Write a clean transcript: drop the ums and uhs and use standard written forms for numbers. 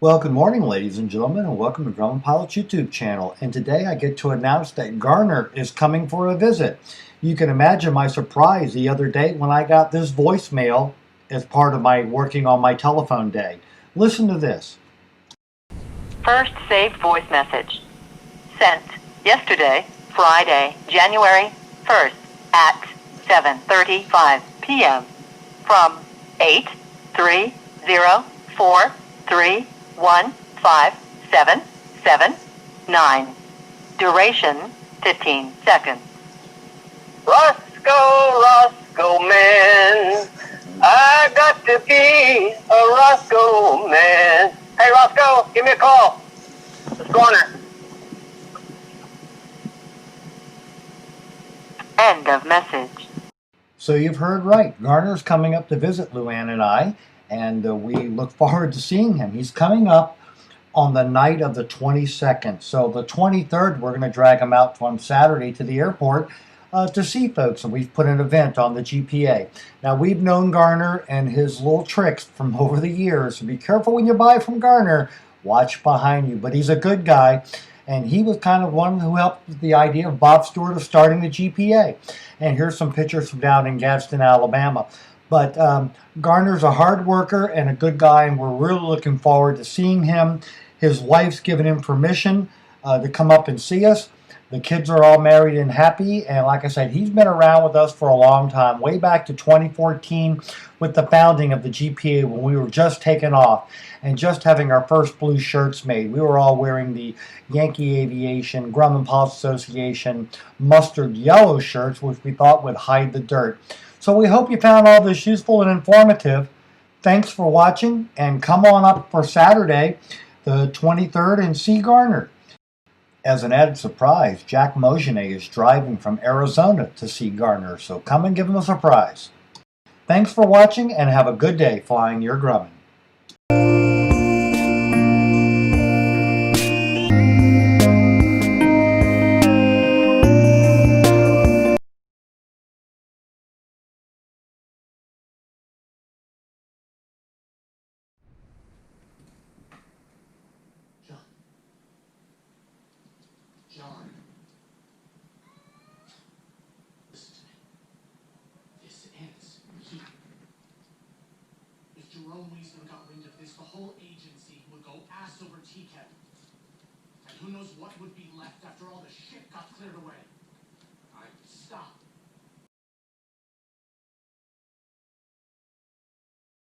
Well, good morning, ladies and gentlemen, and welcome to Grumman Pilot's YouTube channel. And today I get to announce that Garner is coming for a visit. You can imagine my surprise the other day when I got this voicemail as part of my working on my telephone day. Listen to this. First saved voice message. Sent yesterday, Friday, January 1st at 7:35 p.m. from 83043157779. Duration 15 seconds. Roscoe man, I got to be a Roscoe man. Hey Roscoe, give me a call. It's Garner. End of message. So you've heard right. Garner's coming up to visit Luann and I, and we look forward to seeing him. He's coming up on the night of the 22nd. So the 23rd, we're going to drag him out on Saturday to the airport to see folks, and we've put an event on the GPA. Now, we've known Garner and his little tricks from over the years, so be careful when you buy from Garner. Watch behind you, but he's a good guy, and he was kind of one who helped with the idea of Bob Stewart of starting the GPA. And here's some pictures from down in Gadsden, Alabama. But Garner's a hard worker and a good guy, and we're really looking forward to seeing him. His wife's given him permission to come up and see us. The kids are all married and happy, and like I said, he's been around with us for a long time, way back to 2014 with the founding of the GPA when we were just taking off and just having our first blue shirts made. We were all wearing the Yankee Aviation, Grumman Pilots Association mustard yellow shirts, which we thought would hide the dirt. So we hope you found all this useful and informative. Thanks for watching, and come on up for Saturday, the 23rd, and see Garner. As an added surprise, Jack Mogenet is driving from Arizona to see Garner, so come and give him a surprise. Thanks for watching, and have a good day flying your Grumman. John, listen to me. This ends here. If Jerome Wiesner got wind of this, the whole agency would go ass over tea kettle. And who knows what would be left after all the shit got cleared away.